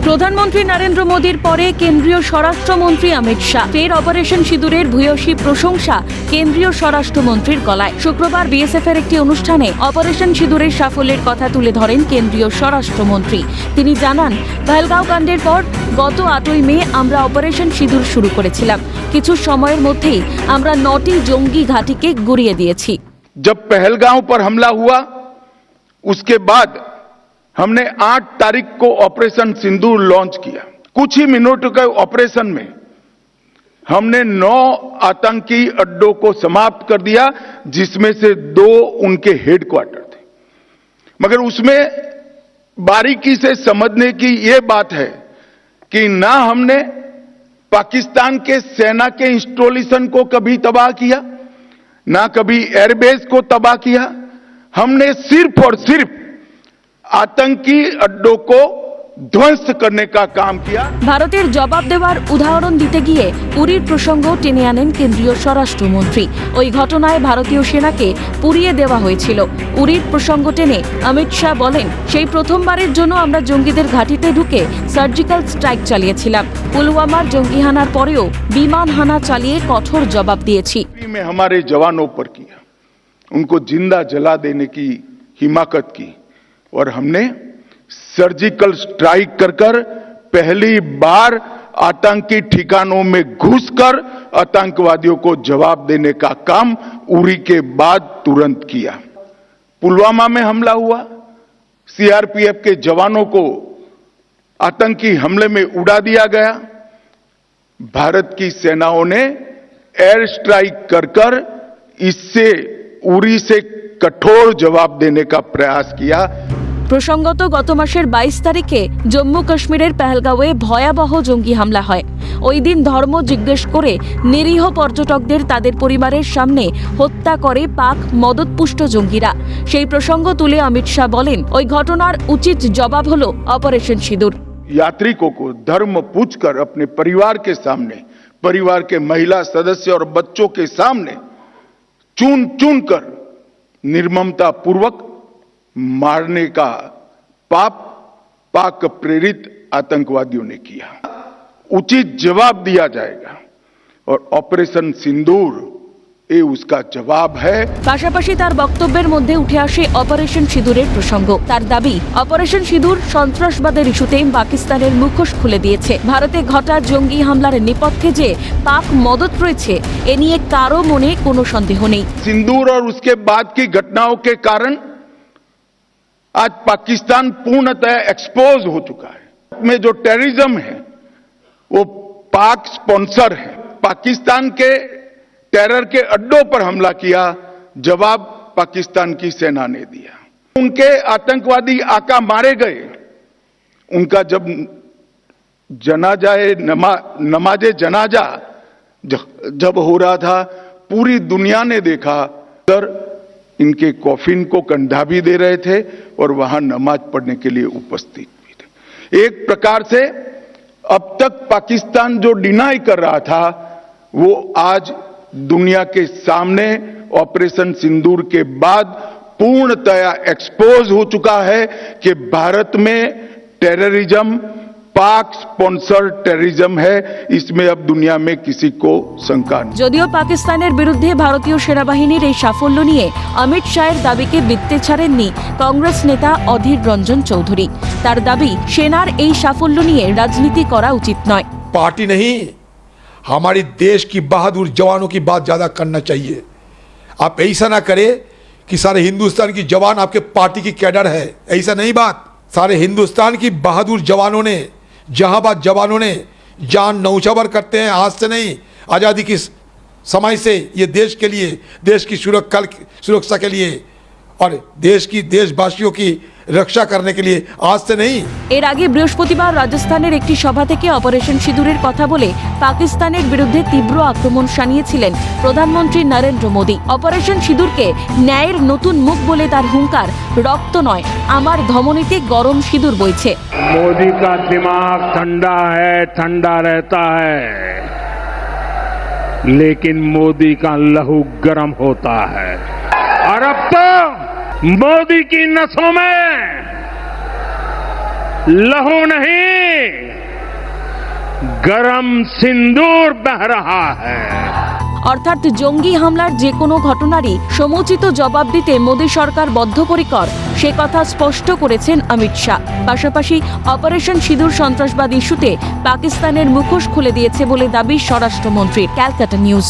প্রধানমন্ত্রী নরেন্দ্র মোদীর পরে কেন্দ্রীয় স্বরাষ্ট্রমন্ত্রী অমিত শাহ ফের অপারেশন সিঁদুরের ভূয়সী প্রশংসা কেন্দ্রীয় স্বরাষ্ট্রমন্ত্রীর গলায়। শুক্রবার বিএসএফ এর একটি অনুষ্ঠানে অপারেশন সিঁদুরের সাফল্যের কথা তুলে ধরেন কেন্দ্রীয় স্বরাষ্ট্রমন্ত্রী। তিনি জানান, পহেলগাঁও কাণ্ডের পর গত 8ই মে আমরা অপারেশন সিঁদুর শুরু করেছিলাম। কিছু সময়ের মধ্যেই আমরা 9টি জঙ্গি ঘাঁটিকে গুড়িয়ে দিয়েছি। जब पहलगांव पर हमला हुआ उसके बाद हमने 8 तारीख को ऑपरेशन सिंदूर लॉन्च किया। कुछ ही मिनटों के ऑपरेशन में हमने 9 आतंकी अड्डों को समाप्त कर दिया, जिसमें से 2 उनके हेडक्वार्टर थे। मगर उसमें बारीकी से समझने की यह बात है कि ना हमने पाकिस्तान के सेना के इंस्टॉलेशन को कभी तबाह किया, ना कभी एयरबेस को तबाह किया। हमने सिर्फ और सिर्फ आतंकी अड्डों को ধ্বংস करने का काम किया। ভারতের জবাব দেওয়ার উদাহরণ দিতে গিয়ে পুরীর প্রসঙ্গ টেনে আনেন কেন্দ্রীয় স্বরাষ্ট্রমন্ত্রী। ওই ঘটনায় ভারতীয় সেনাকে পুড়িয়ে দেওয়া হয়েছিল। উরির প্রসঙ্গ টেনে অমিত শাহ বলেন, সেই প্রথমবারের জন্য আমরা জঙ্গিদের ঘাঁটিতে ঢুকে সার্জিক্যাল স্ট্রাইক চালিয়েছিলাম। পুলওয়ামার জঙ্গি হানার পরেও বিমান হানা চালিয়ে কঠোর জবাব দিয়েছি। में हमारे जवानों पर किया, उनको जिंदा जला देने की हिमाकत की और हमने सर्जिकल स्ट्राइक कर पहली बार आतंकी ठिकानों में घुसकर आतंकवादियों को जवाब देने का काम उरी के बाद तुरंत किया। पुलवामा में हमला हुआ, सीआरपीएफ के जवानों को आतंकी हमले में उड़ा दिया गया। भारत की सेनाओं ने एयर स्ट्राइक कर इससे उरी से कठोर जवाब देने का प्रयास किया। প্রসঙ্গত গত মাসের 22 তারিখে জম্মু কাশ্মীরের পহেলগাঁওয়ে ভয়াবহ জঙ্গি হামলা হয়। ওই দিন ধর্ম জিজ্ঞেস করে নিরীহ পর্যটকদের তাদের পরিবারের সামনে হত্যা করে পাক মদতপুষ্ট জঙ্গিরা। সেই প্রসঙ্গ তুলে অমিত শাহ বলেন, ওই ঘটনার উচিত জবাব হলো অপারেশন সিঁদুর। यात्रिकों को धर्म पूछकर अपने परिवार के सामने, परिवार के महिला सदस्य और बच्चों के सामने चुन चुन कर निर्ममता पूर्वक मारने का पाप पाक प्रेरित आतंकवादियों ने किया। उचित जवाब दिया जाएगा और ऑपरेशन सिंदूर ये उसका जवाब है। পাশাপাশি তার বক্তব্যের মধ্যে উঠে আসে অপারেশন সিঁদুরের প্রসঙ্গ। তার দাবি, অপারেশন সিঁদুর সন্ত্রাসবাদের ইস্যুতে পাকিস্তানের মুখোশ খুলে দিয়েছে। ভারতে ঘটা জঙ্গি হামলার নেপথ্যে যে পাক মদত রয়েছে এ নিয়ে কারো মনে কোনো সন্দেহ নেই। सिंदूर और उसके बाद की घटनाओं के कारण आज पाकिस्तान पूर्णतः एक्सपोज हो चुका है। में जो टेररिज्म है वो पाक स्पॉन्सर है। पाकिस्तान के टेरर के अड्डों पर हमला किया, जवाब पाकिस्तान की सेना ने दिया। उनके आतंकवादी आका मारे गए, उनका जब नमाजे जनाजा जब हो रहा था, पूरी दुनिया ने देखा। इनके कॉफिन को कंधा भी दे रहे थे और वहां नमाज पढ़ने के लिए उपस्थित भी थे। एक प्रकार से अब तक पाकिस्तान जो डिनाई कर रहा था वो आज दुनिया के सामने ऑपरेशन सिंदूर के बाद पूर्णतया एक्सपोज हो चुका है कि भारत में टेररिज्म पाक स्पॉन्सर टेररिज्म है। इसमें अब दुनिया में किसी को शंका नहीं। যদিও পাকিস্তানের বিরুদ্ধে ভারতীয় সেনাবাহিনীর এই সাফল্য নিয়ে অমিত শাহের দাবিকে বিত্তে ছাড়েননি কংগ্রেস নেতা অধীর রঞ্জন চৌধুরী। তার দাবি, সেনার এই সাফল্য নিয়ে রাজনীতি করা উচিত নয়। पार्टी नहीं, हमारी देश की बहादुर जवानों की बात ज़्यादा करना चाहिए। आप ऐसा ना करें कि सारे हिंदुस्तान की जवान आपके पार्टी की कैडर है, ऐसा नहीं बात। सारे हिंदुस्तान की बहादुर जवानों ने, जहांबाज जवानों ने जान नौछावर करते हैं। आज से नहीं, आज़ादी की समय से ये देश के लिए, देश की सुरक्षा के लिए और देशवासियों की रक्षा करने के लिए, आज से नहीं। এর আগে বৃহস্পতিবার রাজস্থানের একটি সভা থেকে অপারেশন সিঁদুরের কথা বলে পাকিস্তানের বিরুদ্ধে তীব্র আক্রমণ শানিয়েছিলেন প্রধানমন্ত্রী নরেন্দ্র মোদী। অপারেশন সিঁদুরকে ন্যায়ের নতুন মুখ বলে তার হুঙ্কার, রক্ত নয় আমার ধমনীতে গরম সিঁদুর বইছে। मोदी का दिमाग ठंडा है, ठंडा रहता है, लेकिन मोदी का लहू गर्म होता है। और अब तो मोदी की नसों में लहू नहीं, गरम सिंदूर बह रहा है। অর্থাৎ জঙ্গি হামলার যে কোনো ঘটনারই সমুচিত জবাব দিতে মোদী সরকার বদ্ধপরিকর, সে কথা স্পষ্ট করেছেন অমিত শাহ। পাশাপাশি অপারেশন সিঁদুর সন্ত্রাসবাদ ইস্যুতে পাকিস্তানের মুখোশ খুলে দিয়েছে বলে দাবি স্বরাষ্ট্রমন্ত্রীর। ক্যালকাটা নিউজ।